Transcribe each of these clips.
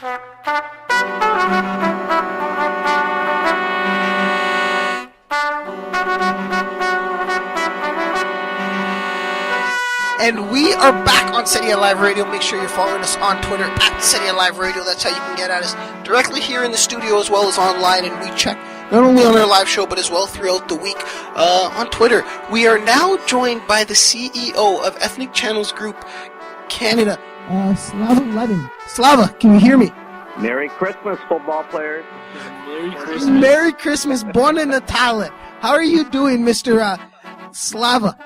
And we are back on Serie A Live Radio. Make sure you're following us on Twitter at Serie A Live Radio. That's how you can get at us directly here in the studio as well as online. And we check not only on our live show, but as well throughout the week on Twitter. We are now joined by the CEO of Ethnic Channels Group Canada, Slava Levin. Slava, can you hear me? Merry Christmas, football players. Merry Christmas. Merry Christmas. Buona Natale. How are you doing, Mr. Slava?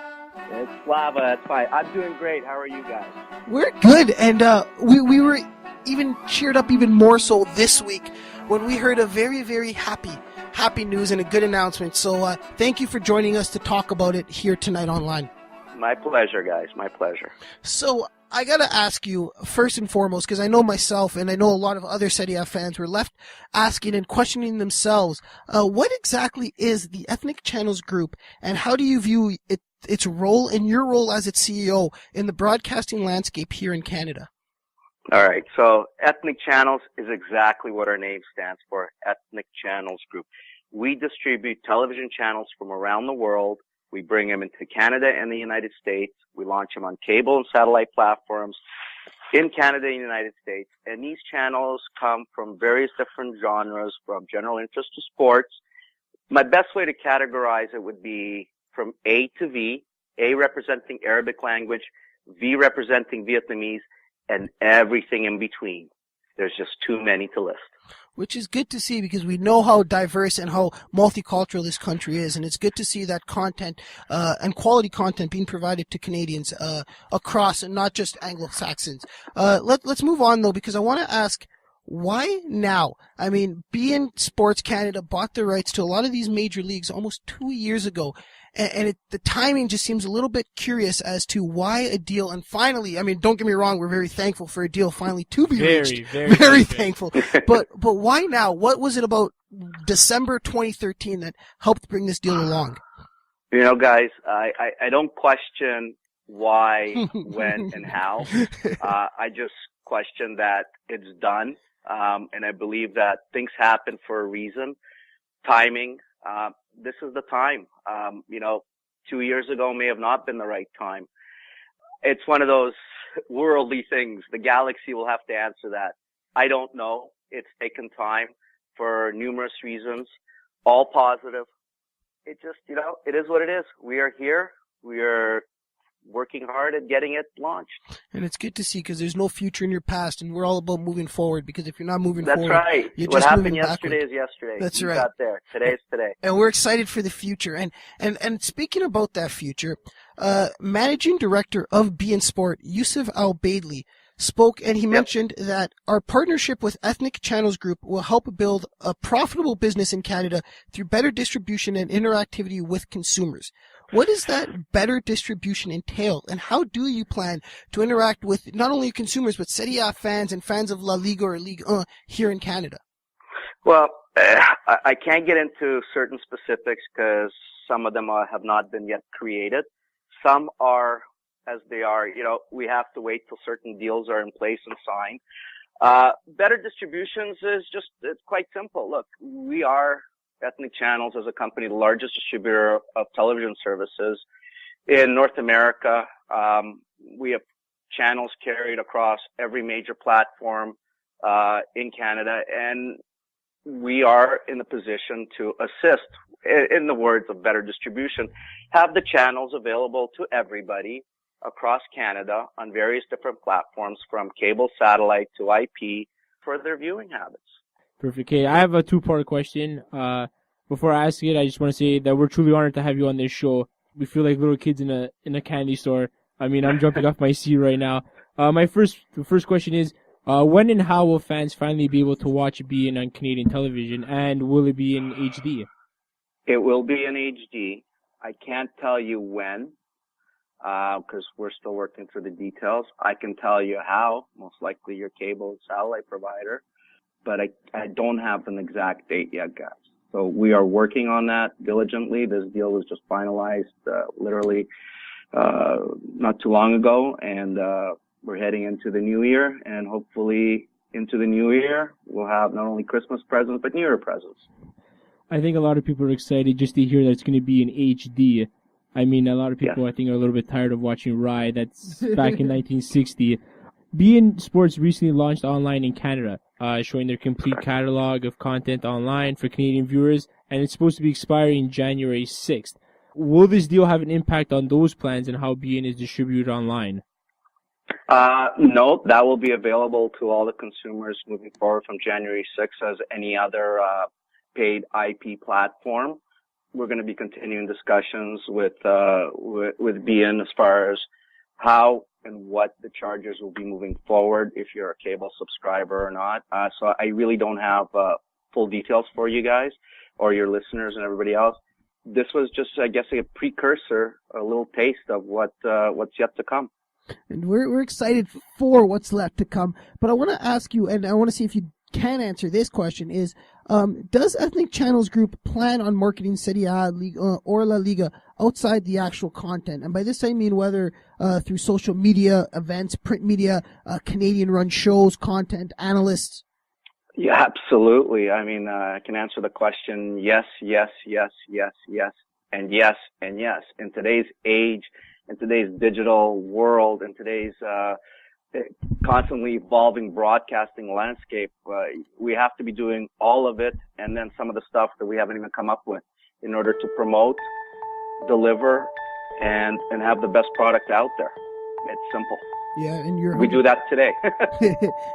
It's Slava, that's fine. I'm doing great. How are you guys? We're good, and we were even cheered up even more so this week when we heard a very, very happy news and a good announcement. So thank you for joining us to talk about it here tonight online. My pleasure, guys. My pleasure. So I got to ask you, first and foremost, because I know myself and I know a lot of other Serie A fans were left asking and questioning themselves, what exactly is the Ethnic Channels Group, and how do you view its role and your role as its CEO in the broadcasting landscape here in Canada? All right. So Ethnic Channels is exactly what our name stands for, Ethnic Channels Group. We distribute television channels from around the world. We bring them into Canada and the United States. We launch them on cable and satellite platforms in Canada and the United States. And these channels come from various different genres, from general interest to sports. My best way to categorize it would be from A to V, A representing Arabic language, V representing Vietnamese, and everything in between. There's just too many to list. Which is good to see, because we know how diverse and how multicultural this country is, and it's good to see that content and quality content being provided to Canadians across, and not just Anglo-Saxons. Let's move on, though, because I want to ask, why now? I mean, beIN Sports Canada bought the rights to a lot of these major leagues almost 2 years ago, and the timing just seems a little bit curious as to why a deal. And finally, I mean, don't get me wrong, we're very thankful for a deal finally to be reached. Very thankful. But why now? What was it about December 2013 that helped bring this deal along? You know, guys, I don't question why, when, and how. I just question that it's done. And I believe that things happen for a reason. Timing. This is the time. 2 years ago may have not been the right time. It's one of those worldly things. The galaxy will have to answer that. I don't know. It's taken time for numerous reasons, all positive. It just, it is what it is. We are here. We are working hard at getting it launched. And it's good to see, because there's no future in your past, and we're all about moving forward, because if you're not moving That's forward, right. You're what just happened moving yesterday backward. is yesterday. That's you right. Got there. Today is today. And we're excited for the future. And speaking about that future, Managing Director of beIN Sport, Yusuf Al-Baidli, spoke, and he mentioned that our partnership with Ethnic Channels Group will help build a profitable business in Canada through better distribution and interactivity with consumers. What does that better distribution entail, and how do you plan to interact with not only consumers, but Serie A fans and fans of La Liga or Ligue 1 here in Canada? Well, I can't get into certain specifics because some of them have not been yet created. Some are as they are. We have to wait till certain deals are in place and signed. Better distributions it's quite simple. Look, we are Ethnic Channels as a company, the largest distributor of television services in North America. We have channels carried across every major platform in Canada, and we are in the position to assist, in the words of better distribution, have the channels available to everybody across Canada on various different platforms, from cable, satellite to IP, for their viewing habits. Perfect. Okay, I have a two-part question. Before I ask it, I just want to say that we're truly honored to have you on this show. We feel like little kids in a candy store. I mean, I'm jumping off my seat right now. The first question is, when and how will fans finally be able to watch beIN on Canadian television, and will it be in HD? It will be in HD. I can't tell you when, because we're still working through the details. I can tell you how, most likely your cable satellite provider, but I don't have an exact date yet, guys. So we are working on that diligently. This deal was just finalized literally not too long ago, and we're heading into the new year, and hopefully into the new year, we'll have not only Christmas presents, but New Year presents. I think a lot of people are excited just to hear that it's going to be in HD. I mean, a lot of people, I think, are a little bit tired of watching Rye. That's back in 1960. beIN Sports recently launched online in Canada, showing their complete catalog of content online for Canadian viewers, and it's supposed to be expiring January 6th. Will this deal have an impact on those plans and how beIN is distributed online? No, that will be available to all the consumers moving forward from January 6th as any other paid IP platform. We're going to be continuing discussions with beIN as far as how and what the charges will be moving forward if you're a cable subscriber or not. So I really don't have full details for you guys or your listeners and everybody else. This was just, I guess, a precursor, a little taste of what's yet to come. And we're excited for what's left to come. But I want to ask you, and I want to see if you can answer this question, is does Ethnic Channels Group plan on marketing Serie A or La Liga outside the actual content? And by this I mean whether through social media, events, print media, Canadian-run shows, content, analysts. Yeah, absolutely. I mean, I can answer the question yes, yes, yes, yes, yes, and yes, and yes. In today's age, in today's digital world, in today's constantly evolving broadcasting landscape, we have to be doing all of it and then some of the stuff that we haven't even come up with in order to promote, deliver, and have the best product out there. It's simple. Yeah, and we do that today.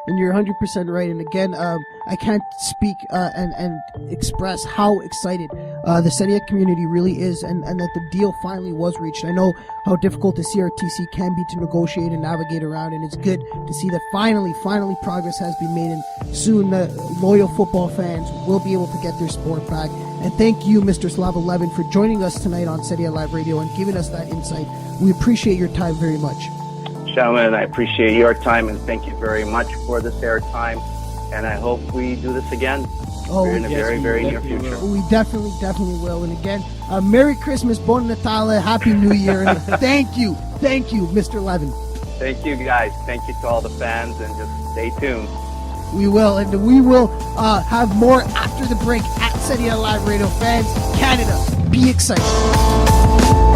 And you're 100% right. And again, I can't speak and express how excited the Serie A community really is, and that the deal finally was reached. I know how difficult the CRTC can be to negotiate and navigate around, and it's good to see that finally progress has been made, and soon loyal football fans will be able to get their sport back. And thank you, Mr. Slava Levin, for joining us tonight on Serie A Live Radio and giving us that insight. We appreciate your time very much. Gentlemen, I appreciate your time, and thank you very much for this airtime. And I hope we do this again in the very near future. We definitely will. And again, Merry Christmas, Buon Natale, Happy New Year, and thank you, Mr. Levin. Thank you, guys. Thank you to all the fans, and just stay tuned. We will, and we will have more after the break at Serie A Live Radio. Fans, Canada, be excited.